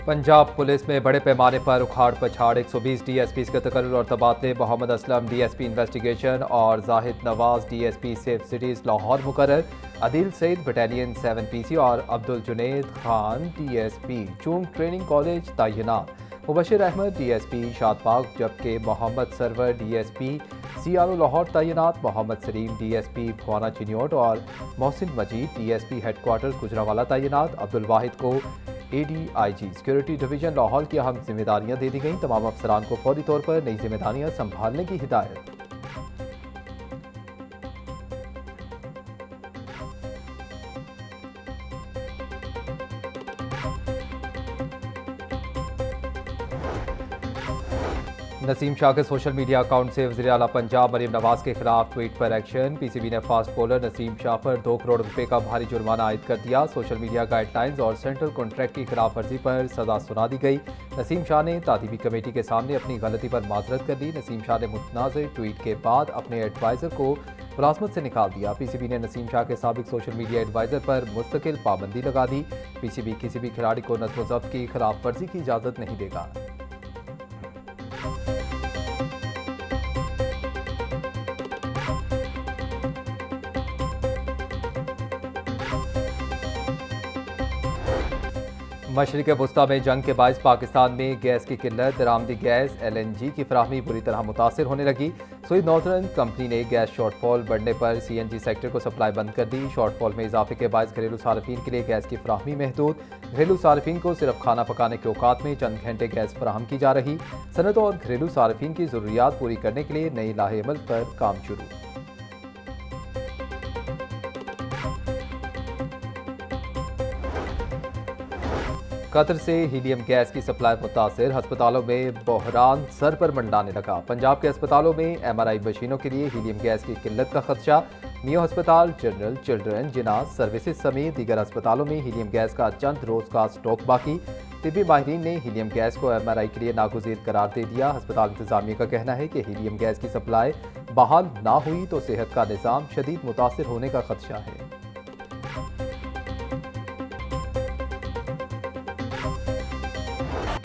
Punjab police में बड़े पैमाने पर उखाड़ पछाड़, 120 डीएसपी के तकर्रुर और तबादले। मोहम्मद असलम डीएसपी इन्वेस्टिगेशन और Zahid Nawaz DSP safe cities Lahore मुकर्रर। अदील सईद बटालियन 7 पीसी और Abdul Junaid Khan DSP Chung training college तैनात। मुबशिर अहमद डीएसपी शादबाग, जबकि मोहम्मद सरवर डीएसपी सीआरओ लाहौर तैनात। मोहम्मद सलीम डीएसपी भवाना चिन्योट और मोहसिन मजीद डीएसपी हेडक्वार्टर गुजरावाला तैनात। अब्दुल वाहिद को एडीआईजी सिक्योरिटी डिवीजन लाहौर की अहम जिम्मेदारियां दे दी गईं। तमाम अफसरान को फौरी तौर पर नई जिम्मेदारियां संभालने की हिदायत। नसीम शाह के सोशल मीडिया अकाउंट से वज़ीर आला पंजाब मरीम नवाज के खिलाफ ट्वीट पर एक्शन। पीसीबी ने फास्ट बॉलर नसीम शाह पर 2 करोड़ रुपए का भारी जुर्माना आयद कर दिया। सोशल मीडिया गाइडलाइंस और सेंट्रल कॉन्ट्रैक्ट की खिलाफ वर्जी पर सजा सुना दी गई। नसीम शाह ने तादीबी कमेटी के सामने अपनी गलती पर माजरत कर दी। नसीम शाह ने मुतनाज़ ट्वीट के बाद अपने एडवाइज़र को मुलाजमत से निकाल दिया। पीसीबी ने नसीम शाह के साबिक सोशल मीडिया एडवाइज़र पर मुस्तकिल पाबंदी लगा दी। पीसीबी किसी भी खिलाड़ी को नज़्म व ज़ब्त की खिलाफ वर्जी की इजाज़त नहीं देगा। मशरिक़ वस्ता में जंग के बायस पाकिस्तान में गैस की किल्लत, दरामदी गैस LNG की फराहमी बुरी तरह मुतासिर होने लगी। स्वीड नॉर्दर्न कंपनी ने गैस शॉर्टफॉल बढ़ने पर CNG सेक्टर को सप्लाई बंद कर दी। शॉर्टफॉल में इजाफे के बायस घरेलू सार्फिन के लिए गैस की फराहमी महदूद। घरेलू सार्फिन को सिर्फ खाना पकाने के औकात में चंद घंटे गैस फराहम की जा रही। सनत और घरेलू सार्फिन की ज़रूरियात पूरी करने के लिए नई लाहे अमल पर काम शुरू। कतर से हीलियम गैस की सप्लाई मुतासिर, अस्पतालों में बहरान सर पर मंडलाने लगा। पंजाब के अस्पतालों में MRI मशीनों के लिए हीलियम गैस की किल्लत का खदशा। मियो अस्पताल, जनरल, चिल्ड्रन, जिना सर्विसेज समेत दीगर अस्पतालों में हीलियम गैस का चंद रोज का स्टॉक बाकी। तिब्बी माहिरीन ने हीलियम गैस को MRI के लिए नागुज़ीर करार दे दिया। अस्पताल इंतजामिया का कहना है कि हीलियम गैस की सप्लाई बहाल ना हुई तो सेहत का निज़ाम शदीद मुतासिर होने का खदशा है।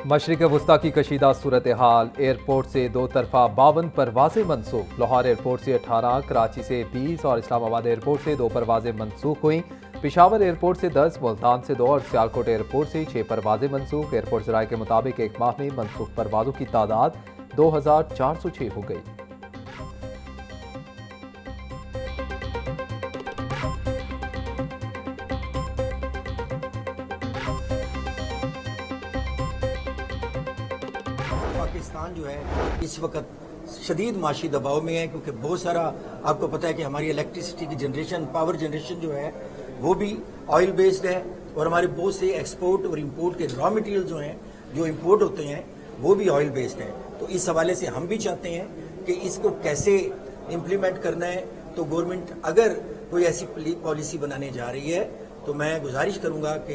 मशरिक़ वस्ता की कशीदा सूरत हाल, एयरपोर्ट से 2 तरफा 52 परवाजें मनसूख। लाहौर एयरपोर्ट से 18, कराची से 20 और इस्लामाबाद एयरपोर्ट से 2 परवाजें मनसूख हुई। पेशावर एयरपोर्ट से 10, मुल्तान से 2 और सियालकोट एयरपोर्ट से 6 परवाजें मनसूख। एयरपोर्ट ज़राए के मुताबिक एक माह में मनसूख परवाजों की तादाद 2406 हो गई। पाकिस्तान जो है इस वक्त शदीद माशी दबाव में है, क्योंकि बहुत सारा आपको पता है कि हमारी इलेक्ट्रिसिटी की जनरेशन, पावर जनरेशन जो है वो भी ऑयल बेस्ड है, और हमारे बहुत से एक्सपोर्ट और इंपोर्ट के रॉ मटेरियल जो हैं, जो इंपोर्ट होते हैं वो भी ऑयल बेस्ड है। तो इस हवाले से हम भी चाहते हैं कि इसको कैसे इम्प्लीमेंट करना है। तो गवर्नमेंट अगर कोई ऐसी पॉलिसी बनाने जा रही है तो मैं गुजारिश करूंगा कि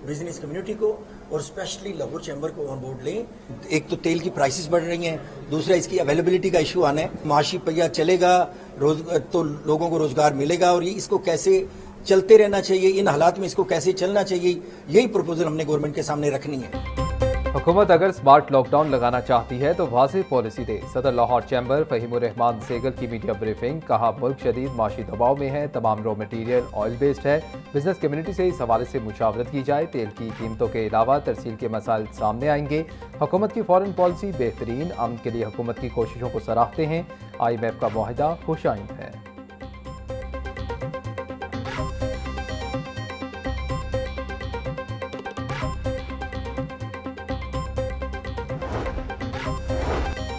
बिजनेस कम्युनिटी को और स्पेशली लाहौर चैम्बर को ऑन बोर्ड लें। एक तो तेल की प्राइसेस बढ़ रही हैं, दूसरा इसकी अवेलेबिलिटी का इशू आना है। माशी पहिया चलेगा तो लोगों को रोजगार मिलेगा, और ये इसको कैसे चलते रहना चाहिए, इन हालात में इसको कैसे चलना चाहिए, यही प्रपोजल हमने गवर्नमेंट के सामने रखनी है। हुकूमत अगर स्मार्ट लॉकडाउन लगाना चाहती है तो वाज़ेह पॉलिसी दे। सदर लाहौर चैम्बर फ़हीमुर रहमान सेगल की मीडिया ब्रीफिंग। कहा, मुल्क शदीद माशी दबाव में है, तमाम रॉ मटीरियल ऑयल बेस्ड है। बिजनेस कम्युनिटी से इस हवाले से मुशावरत की जाए। तेल की कीमतों के अलावा तरसील के मसाइल सामने आएंगे। हुकूमत की फॉरेन पॉलिसी बेहतरीन, अमन के लिए हुकूमत की कोशिशों को सराहते हैं। IMF का मुआहिदा खुशाइंद है।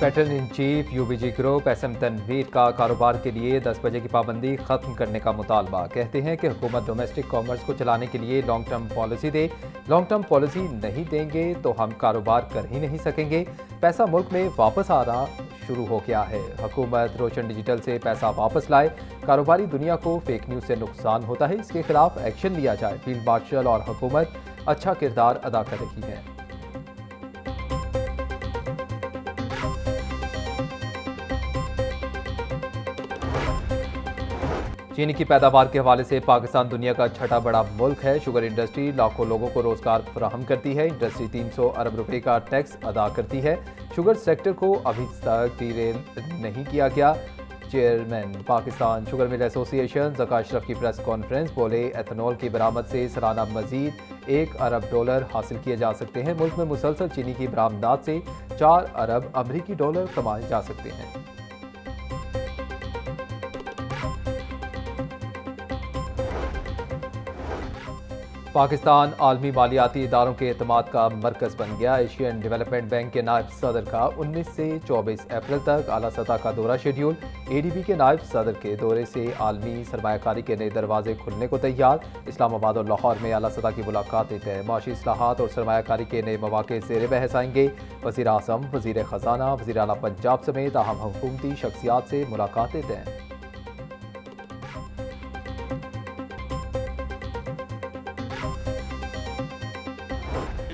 Patron in chief UBG group SM Tanveer का कारोबार के लिए 10 बजे की पाबंदी खत्म करने का मुतालबा। कहते हैं कि हुकूमत डोमेस्टिक कॉमर्स को चलाने के लिए लॉन्ग टर्म पॉलिसी दे। लॉन्ग टर्म पॉलिसी नहीं देंगे तो हम कारोबार कर ही नहीं सकेंगे। पैसा मुल्क में वापस आ रहा शुरू हो गया है। हुकूमत रोशन डिजिटल से पैसा वापस लाए। कारोबारी दुनिया को फेक न्यूज़ से नुकसान होता है, इसके खिलाफ एक्शन लिया जाए। फील्ड मार्शल और हुकूमत अच्छा किरदार अदा कर रही है। चीनी की पैदावार के हवाले से पाकिस्तान दुनिया का छठा बड़ा मुल्क है। शुगर इंडस्ट्री लाखों लोगों को रोजगार फराहम करती है। इंडस्ट्री 300 अरब रुपए का टैक्स अदा करती है। शुगर सेक्टर को अभी तक डीरेल नहीं किया गया। Chairman Pakistan sugar mill association Zaka Ashraf की प्रेस कॉन्फ्रेंस बोले, एथनॉल की बरामद से सालाना मजीद $1 अरब हासिल किए जा सकते हैं। मुल्क में मुसलसल चीनी की बरामदात से $4 अरब अमरीकी डॉलर कमाए जा सकते हैं। पाकिस्तान आलमी मालियाती इदारों के एतमाद का मरकज़ बन गया। एशियन डेवलपमेंट बैंक के नायब सदर का 19 से 24 अप्रैल तक आला सतह का दौरा शेड्यूल। ADB के नायब सदर के दौरे से आलमी सरमायाकारी के नए दरवाजे खुलने को तैयार। इस्लामाबाद और लाहौर में आला सतह की मुलाकातें तय। माशी इस्लाहात और सरमायाकारी के नए मौके ज़ेर बहस आएंगे। वज़ीर आज़म, वज़ीर ख़जाना, वज़ीर आला पंजाब समेत अहम हुकूमती शख्सियात से मुलाकातें तय।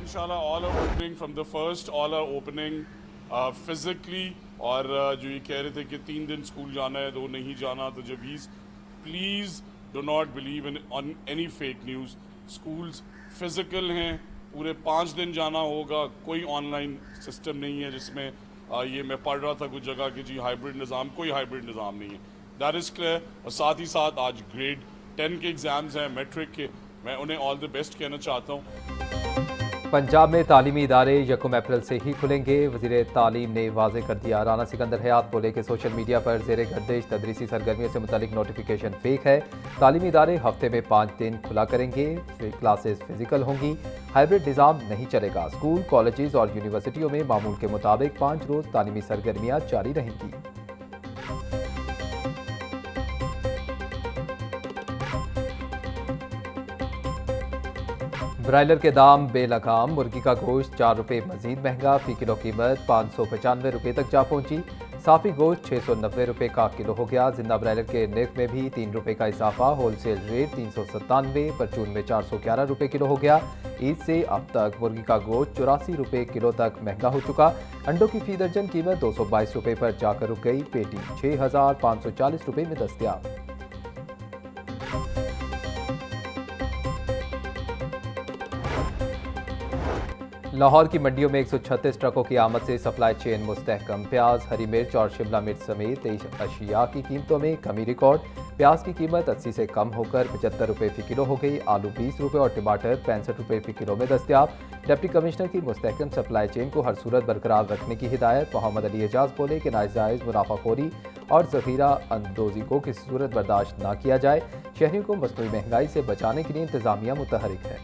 Inshallah, all are opening from the first, all are opening physically. और जो ये कह रहे थे कि 3 दिन स्कूल जाना है, 2 नहीं जाना, तो जवीज़ please do not believe in on any fake news. Schools physical हैं, पूरे 5 दिन जाना होगा। कोई ऑनलाइन सिस्टम नहीं है जिसमें ये मैं पढ़ रहा था कुछ जगह कि जी हाइब्रिड निज़ाम, कोई हाइब्रिड निज़ाम नहीं है। That is clear. और साथ ही साथ आज ग्रेड 10 के एग्ज़ाम्स हैं, मैट्रिक के। मैं उन्हें ऑल द बेस्ट कहना चाहता हूँ। पंजाब में तालीमी इदारे 1 अप्रैल से ही खुलेंगे। वज़ीर तालीम ने वाज़े कर दिया। राना सिकंदर हयात बोले कि सोशल मीडिया पर ज़ेर गर्दिश तदरीसी सरगर्मियों से मुतालिक नोटिफिकेशन फेक है। तालीमी इदारे हफ्ते में 5 दिन खुला करेंगे। क्लासेस फिजिकल होंगी। हाइब्रिड निज़ाम नहीं चलेगा। स्कूल, कॉलेजेस और यूनिवर्सिटियों में मामूल के मुताबिक 5 रोज़ तालीमी सरगर्मियाँ जारी रहेंगी। ब्रायलर के दाम बेलगाम। मुर्गी का गोश्त 4 रुपये मजीद महंगा। फ़ी किलो कीमत 595 रुपये तक जा पहुंची। साफ़ी गोश्त 690 रुपये का किलो हो गया। जिंदा ब्रायलर के निर्ख में भी 3 रुपये का इजाफा। होलसेल रेट 397, परचून में 411 रुपये किलो हो गया। ईद से अब तक मुर्गी का गोश्त 84 रुपये किलो तक महंगा हो चुका। अंडों की फ़ी दर्जन कीमत 222 रुपये पर जाकर रुक गई। पेटी 6540 रुपये में दस्तयाब। लाहौर की मंडियों में 136 ट्रकों की आमद से सप्लाई चेन मुस्तहकम। प्याज, हरी मिर्च और शिमला मिर्च समेत 23 अशिया की कीमतों में कमी रिकॉर्ड। प्याज की कीमत 80 से कम होकर 75 रुपये फ़ी किलो हो गई। आलू 20 रुपये और टमाटर 65 रुपये फ़ी किलो में दस्तयाब। डिप्टी कमिश्नर की मुस्तहकम सप्लाई चेन को हर सूरत बरकरार रखने की हिदायत। मोहम्मद अली एजाज बोले कि नाजायज़ मुनाफाखोरी और ज़ख़ीरा अंदोज़ी को किसी सूरत बर्दाश्त न किया जाए। शहरियों को मसनूई महंगाई से बचाने के लिए इंतज़ामिया मुतहरिक है।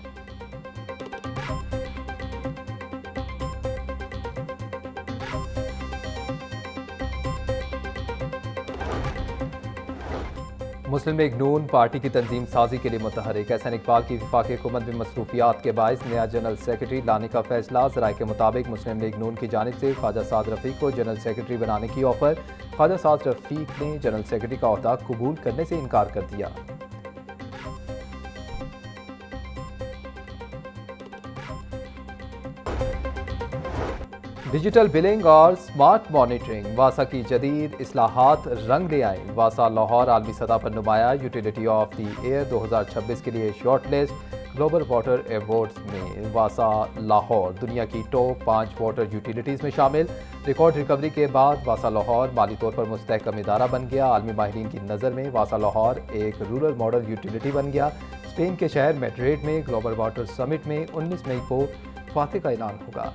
मुस्लिम लीग नून पार्टी की तंजीम साजी के लिए मुतहरिक। एहसन इकबाल की वफाकी हुकूमत में मसरूफियात के बायस नया जनरल सेक्रेटरी लाने का फैसला। ज़राए के मुताबिक मुस्लिम लीग नून की जानिब से ख्वाजा साद रफ़ीक को जनरल सेक्रेटरी बनाने की ऑफर। ख्वाजा साद रफ़ीक ने जनरल सेक्रेटरी का ओहदा कबूल करने से इनकार कर दिया। डिजिटल बिलिंग और स्मार्ट मॉनिटरिंग। वासा की जदीद इस्लाहात रंग ले आए। वासा लाहौर आलमी सतह पर नुमाया यूटिलिटी ऑफ द ईयर 2026 के लिए शॉर्टलिस्ट। ग्लोबल वाटर एवॉर्ड्स में वासा लाहौर दुनिया की टॉप 5 वाटर यूटिलिटीज़ में शामिल। रिकॉर्ड रिकवरी के बाद वासा लाहौर माली तौर पर मुस्तहकम इदारा बन गया। आलमी माहिरीन की नज़र में वासा लाहौर एक रूरल मॉडल यूटिलिटी बन गया। स्पेन के शहर मैड्रिड में ग्लोबल वाटर समिट में 19 मई को फातिह का ऐलान होगा।